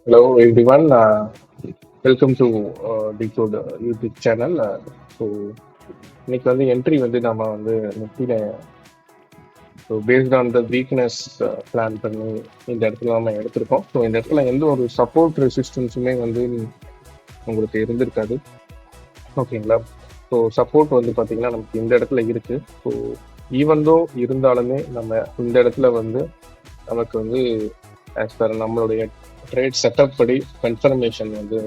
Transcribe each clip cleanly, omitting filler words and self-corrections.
Hello everyone, welcome to Decode YouTube channel. So இன்னைக்கு வந்து entry வந்து நம்ம வந்து நிஃப்டியில் so based on the weakness plan பண்ணி இந்த இடத்துல நம்ம எடுத்திருக்கோம். ஸோ இந்த இடத்துல எந்த ஒரு சப்போர்ட் ரெசிஸ்டன்ஸுமே வந்து உங்களுக்கு இருந்திருக்காது. ஓகேங்களா? ஸோ சப்போர்ட் வந்து பார்த்தீங்கன்னா நமக்கு இந்த இடத்துல இருக்கு. ஸோ ஈவன்தோ இருந்தாலுமே நம்ம இந்த இடத்துல வந்து நமக்கு வந்து ஆஸ் பர் நம்மளுடைய ட்ரேட் செட்டப் படி கன்ஃபர்மேஷன் வந்து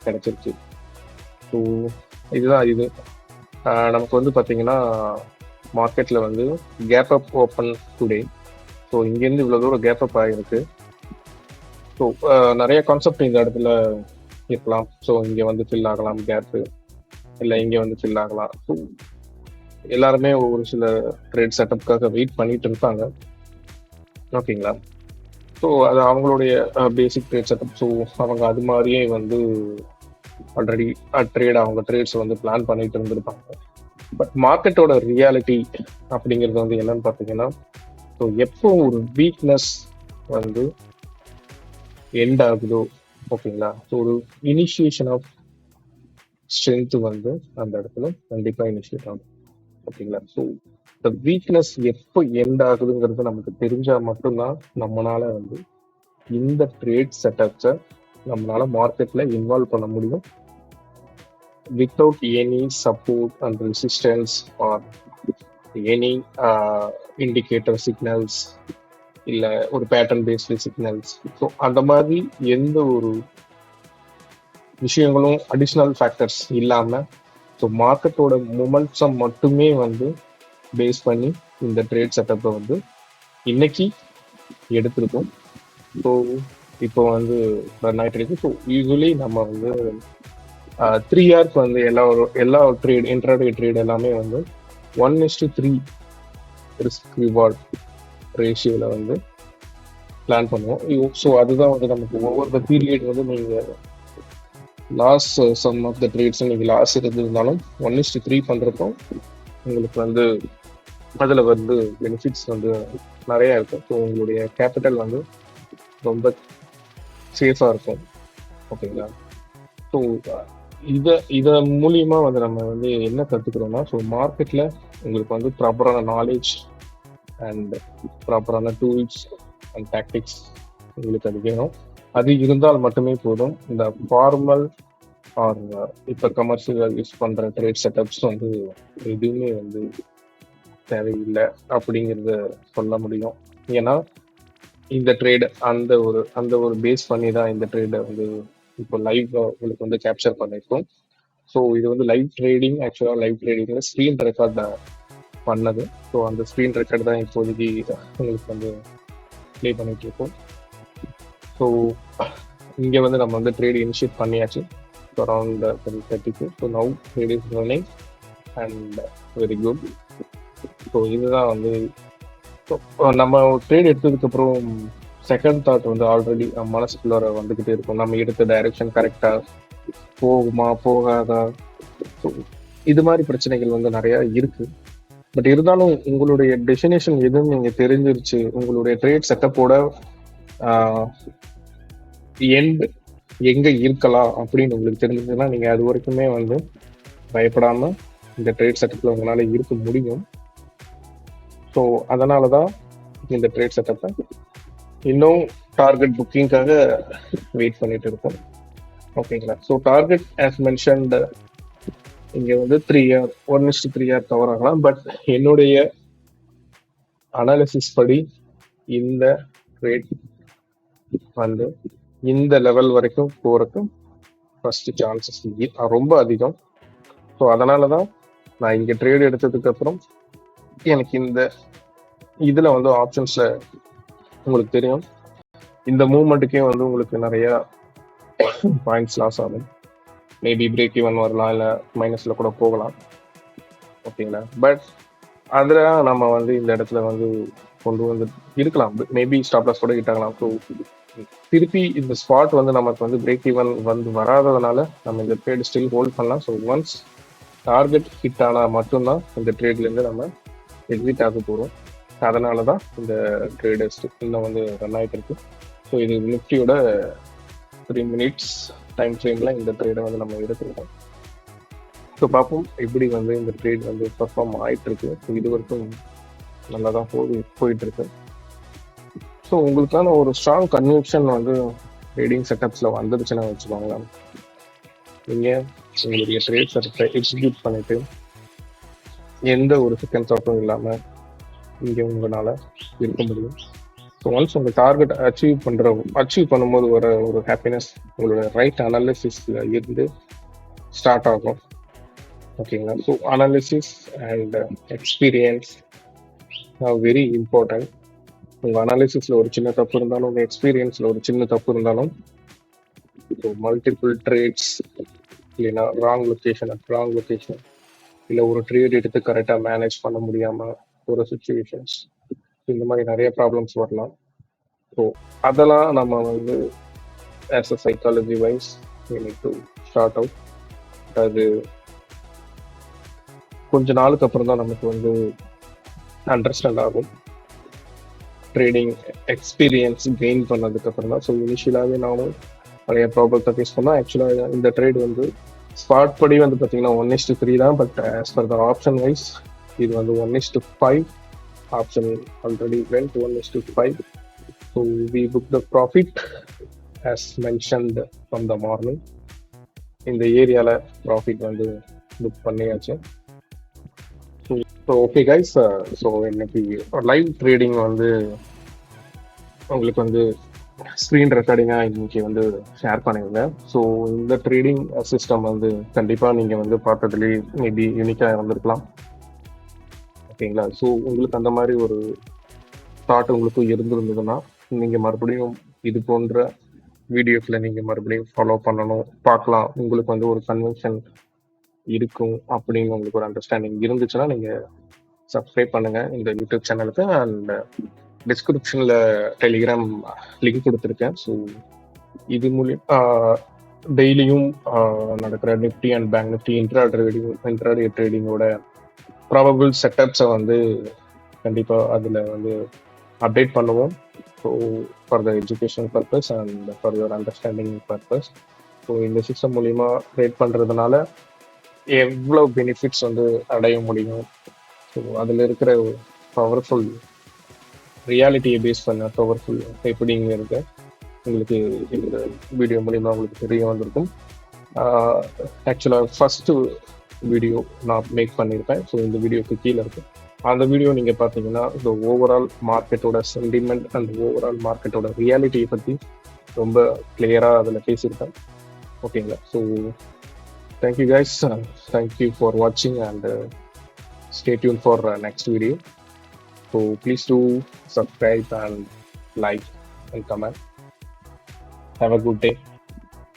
கிடைச்சிருச்சு. ஸோ இதுதான் இது நமக்கு வந்து பார்த்தீங்கன்னா மார்க்கெட்டில் வந்து gap up open today. So இங்கேருந்து இவ்வளோ தூரம் கேப் அப் ஆகிருக்கு. ஸோ நிறைய கான்செப்ட் இந்த இடத்துல இருக்கலாம். ஸோ இங்கே வந்து ஃபில் ஆகலாம் கேப்பு, இல்லை இங்கே வந்து ஃபில் ஆகலாம். ஸோ எல்லாருமே ஒரு சில ட்ரேட் செட்டப்காக வெயிட் பண்ணிட்டு இருப்பாங்க. ஓகேங்களா? ஸோ அது அவங்களுடைய பேசிக் ட்ரேட் செட்டப். ஸோ அவங்க அது மாதிரியே வந்து ஆல்ரெடி அவங்க ட்ரேட்ஸ் வந்து பிளான் பண்ணிட்டு இருந்திருப்பாங்க. பட் மார்க்கெட்டோட ரியாலிட்டி அப்படிங்கிறது வந்து என்னன்னு பார்த்தீங்கன்னா, ஸோ எப்போ ஒரு வீக்னஸ் வந்து எண்ட் ஆகுதோ, ஓகேங்களா, ஸோ ஒரு இனிஷியேஷன் ஆஃப் ஸ்ட்ரென்த் வந்து அந்த இடத்துல கண்டிப்பாக இனிஷியேட் ஆகும். ஓகேங்களா? ஸோ இந்த வீக்னஸ் எப்போ எண்ட் ஆகுதுங்கிறது நமக்கு தெரிஞ்சா மட்டும்தான் நம்மளால வந்து இந்த ட்ரேட் செட்டப்ஸை நம்மளால மார்க்கெட்ல இன்வால்வ் பண்ண முடியும் without any support and resistance or any indicator signals இல்ல ஒரு பேட்டர்ன் பேஸ்டு சிக்னல்ஸ். ஸோ அந்த மாதிரி எந்த ஒரு விஷயங்களும் அடிஷ்னல் ஃபேக்டர்ஸ் இல்லாம ஸோ மார்க்கெட்டோட மொமெண்ட்ஸம் மட்டுமே வந்து பேஸ் பண்ணி இந்த ட்ரேட் செட்டப்பை வந்து இன்னைக்கு எடுத்திருக்கோம். ஸோ இப்போ வந்து ரன் ஆகிட்டு இருக்கு. ஸோ யூஸ்வலி நம்ம வந்து 3 இயர்க்கு வந்து எல்லா ட்ரேட் இன்ட்ராடே ட்ரேட் எல்லாமே வந்து 1:3 ரிஸ்க் ரிவார்ட் ரேஷியோவில் வந்து பிளான் பண்ணுவோம். ஸோ அதுதான் வந்து நமக்கு ஒவ்வொரு பீரியட் வந்து நீங்கள் loss some of the trades நீங்கள் லாஸ் இருந்திருந்தாலும் 1:3 பண்ணுறப்போ உங்களுக்கு வந்து அதில் வந்து பெனிஃபிட்ஸ் வந்து நிறையா இருக்கும். ஸோ உங்களுடைய கேபிட்டல் வந்து ரொம்ப சேஃபாக இருக்கும். ஓகேங்களா? ஸோ இதை மூலியமா வந்து நம்ம வந்து என்ன கற்றுக்கிறோம்னா, ஸோ மார்க்கெட்டில் உங்களுக்கு வந்து ப்ராப்பரான நாலேஜ் அண்ட் ப்ராப்பரான டூல்ஸ் அண்ட் டாக்டிக்ஸ் உங்களுக்கு அது வேணும். அது இருந்தால் மட்டுமே போதும். இந்த ஃபார்மல் ஆர் இப்போ கமர்ஷியல் யூஸ் பண்ணுற ட்ரேட் செட்டப்ஸ் வந்து எதுவுமே வந்து தேவையில்லை அப்படிங்கிறத சொல்ல முடியும். ஏன்னா இந்த ட்ரேட் அந்த ஒரு பேஸ் பண்ணி தான் இந்த ட்ரேடை வந்து இப்போ லைவ் உங்களுக்கு வந்து கேப்சர் பண்ணியிருக்கோம். ஸோ இது வந்து லைவ் ட்ரேடிங், ஆக்சுவலாக லைவ் ட்ரேடிங்கில் ஸ்க்ரீன் ரெக்கார்ட் பண்ணது. ஸோ அந்த ஸ்க்ரீன் ரெக்கார்ட் தான் இப்போதைக்கு உங்களுக்கு வந்து ப்ளே பண்ணிட்டு இருக்கோம். ஸோ இங்கே வந்து நம்ம வந்து ட்ரேட் இனிஷியேட் பண்ணியாச்சு around 10:30. So now trade is running and very good. So இதுதான் வந்து நம்ம ட்ரேட் எடுத்ததுக்கப்புறம் செகண்ட் தாட் வந்து ஆல்ரெடி மனசுக்குள்ளார வந்துக்கிட்டே இருக்கும். நம்ம எடுத்த டைரக்ஷன் கரெக்டா போகுமா போகாதா, இது மாதிரி பிரச்சனைகள் வந்து நிறைய இருக்கு. பட் இருந்தாலும் உங்களுடைய டெஸ்டினேஷன் எதுவும் நீங்க தெரிஞ்சிருச்சு, உங்களுடைய ட்ரேட் செட்டப்போட எண்ட் எங்க இருக்கலாம் அப்படின்னு உங்களுக்கு தெரிஞ்சதுன்னா நீங்க அது வரைக்குமே வந்து பயப்படாம இந்த ட்ரேட் செட்டப்ல உங்களால இருக்க முடியும். ஸோ அதனாலதான் இந்த ட்ரேட் செட்டப்பை இன்னும் டார்கெட் புக்கிங்காக வெயிட் பண்ணிட்டு இருக்கோம். ஓகேங்களா? ஸோ டார்கெட் ஆஸ் மென்ஷன்ட் இங்கே வந்து 3 இயர் 1:3 இயர் கவர் ஆகலாம். பட் என்னுடைய அனாலிசிஸ் படி இந்த ரேட் வந்து இந்த லெவல் வரைக்கும் போறதுக்கு ஃபர்ஸ்ட் சான்சஸ் ரொம்ப அதிகம். ஸோ அதனால தான் நான் இங்கே ட்ரேட் எடுத்ததுக்கு அப்புறம் எனக்கு இந்த இதில் வந்து ஆப்ஷன்ஸில் உங்களுக்கு தெரியும் இந்த மூவ்மெண்ட்டுக்கே வந்து உங்களுக்கு நிறைய பாயிண்ட்ஸ் லாஸ் ஆகும். மேபி பிரேக் ஈவன் வரலாம், இல்லை மைனஸில் கூட போகலாம். ஓகேங்களா? பட் அதில் நம்ம வந்து இந்த இடத்துல வந்து கொண்டு வந்து இருக்கலாம். மேபி ஸ்டாப் லாஸ் கூட ஹிட் ஆகலாம். ஸோ திருப்பி இந்த ஸ்பாட் வந்து நமக்கு வந்து பிரேக் ஈவன் வந்து வராததுனால நம்ம இந்த ட்ரேட் ஸ்டில் ஹோல்ட் பண்ணலாம். ஸோ ஒன்ஸ் டார்கெட் ஹிட் ஆனால் மட்டும்தான் இந்த ட்ரேட்லேருந்து நம்ம எக்ஸிட் ஆக போகிறோம். அதனால தான் இந்த ட்ரேடர்ஸ் இன்னும் வந்து ரன் ஆகிட்டு இருக்கு. ஸோ இது நிஃப்டியோட 3 மினிட்ஸ் டைம் ஃப்ரேமில் இந்த ட்ரேடை வந்து நம்ம எடுத்துருக்கோம். ஸோ பார்ப்போம் எப்படி வந்து இந்த ட்ரேட் வந்து பர்ஃபார்ம் ஆகிட்டு இருக்கு. ஸோ இது வரைக்கும் நல்லா தான் போயிட்டு இருக்கு. ஸோ உங்களுக்கான ஒரு ஸ்ட்ராங் கன்விக்ஷன் வந்து ட்ரேடிங் செட்டப்ஸில் வந்துருச்சுன்னா வச்சுக்கோங்களேன், நீங்கள் உங்களுடைய ட்ரேட் செட்டப்பை எக்ஸிக்யூட் பண்ணிட்டு எந்த ஒரு செகண்ட் தாட்டும் இல்லாமல் இங்கே உங்களால் இருக்க முடியும். ஸோ ஒன்ஸ் உங்கள் டார்கெட் அச்சீவ் பண்ணும்போது வர ஒரு ஹாப்பினஸ் உங்களோட ரைட் அனாலிசிஸில் இருந்து ஸ்டார்ட் ஆகும். ஓகேங்களா? So analysis and experience very important. உங்கள் அனாலிசிஸில் ஒரு சின்ன தப்பு இருந்தாலும், உங்கள் எக்ஸ்பீரியன்ஸில் ஒரு சின்ன தப்பு இருந்தாலும், ஸோ மல்டிபிள் ட்ரேட்ஸ் இல்லைன்னா ராங் லொக்கேஷன் இல்லை ஒரு ட்ரேட் எடுத்து கரெக்டாக மேனேஜ் பண்ண முடியாமல் ஒரு சுச்சுவேஷன்ஸ், இந்த மாதிரி நிறைய ப்ராப்ளம்ஸ் வரலாம். ஸோ அதெல்லாம் நம்ம வந்து as a psychology wise to start out. அது கொஞ்ச நாளுக்கு அப்புறம் தான் நமக்கு வந்து அண்டர்ஸ்டாண்ட் ஆகும். ட்ரேடிங் எக்ஸ்பீரியன்ஸ் கெயின் பண்ணதுக்கு அப்புறம் தான். ஸோ இனிஷியலாகவே நானும் நிறைய ப்ராப்ளத்தை ஃபேஸ் பண்ணோம். ஆக்சுவலாக இந்த ட்ரேட் வந்து ஸ்பாட் படி வந்து பார்த்தீங்கன்னா 1:3 தான். But as per the option wise இது வந்து 1:5. Option already went 1:5. So we book the profit as mentioned from the morning. இந்த ஏரியாவில் ப்ராஃபிட் வந்து புக் பண்ணியாச்சு. ஸோ ஓகே கைஸ், ஸோ இன்னைக்கு லைவ் ட்ரேடிங் வந்து உங்களுக்கு வந்து ஸ்க்ரீன் ரெக்கார்டிங்காக இன்னைக்கு வந்து ஷேர் பண்ணியிருந்தேன். ஸோ இந்த ட்ரேடிங் சிஸ்டம் வந்து கண்டிப்பாக நீங்கள் வந்து பார்த்ததுலேயே மேபி யூனிக்காக இருந்திருக்கலாம். ஓகேங்களா? ஸோ உங்களுக்கு அந்த மாதிரி ஒரு தாட் உங்களுக்கு இருந்திருந்ததுன்னா நீங்கள் மறுபடியும் இது போன்ற வீடியோக்களை நீங்கள் மறுபடியும் ஃபாலோ பண்ணணும், பார்க்கலாம், உங்களுக்கு வந்து ஒரு கன்வென்ஷன் இருக்கும் அப்படின்னு உங்களுக்கு ஒரு அண்டர்ஸ்டாண்டிங் இருந்துச்சுன்னா நீங்கள் சப்ஸ்கிரைப் பண்ணுங்கள் இந்த யூடியூப் சேனலுக்கு. அண்ட் டிஸ்கிரிப்ஷனில் டெலிகிராம் லிங்க் கொடுத்துருக்கேன். ஸோ இது மூலியம் டெய்லியும் நடக்கிற Nifty and bank Nifty intraday ட்ரேடிங்கோட ப்ராபபிள் செட்டப்ஸை வந்து கண்டிப்பாக அதில் வந்து அப்டேட் பண்ணுவோம். So for the education purpose and for your understanding purpose. So இந்த சிஸ்டம் மூலிமா ட்ரேட் பண்ணுறதுனால எவ்வளோ பெனிஃபிட்ஸ் வந்து அடைய முடியும், ஸோ அதில் இருக்கிற பவர்ஃபுல் ரியாலிட்டியை பேஸ் பண்ண பவர்ஃபுல் எப்படிங்கிறது உங்களுக்கு இந்த வீடியோ மூலிமா உங்களுக்கு தெரிய வந்திருக்கும். ஆக்சுவலாக ஃபஸ்ட்டு வீடியோ நான் மேக் பண்ணியிருப்பேன். ஸோ இந்த வீடியோக்கு கீழே இருக்கும். அந்த வீடியோ நீங்கள் பார்த்தீங்கன்னா இந்த ஓவரால் மார்க்கெட்டோட சென்டிமெண்ட் அண்ட் ஓவரால் மார்க்கெட்டோட ரியாலிட்டியை பற்றி ரொம்ப கிளியராக அதில் பேசியிருப்பேன். ஓகேங்களா? So thank you guys, thank you for வாட்சிங் and stay tuned for next video. So please do subscribe and like and comment. Have a good day.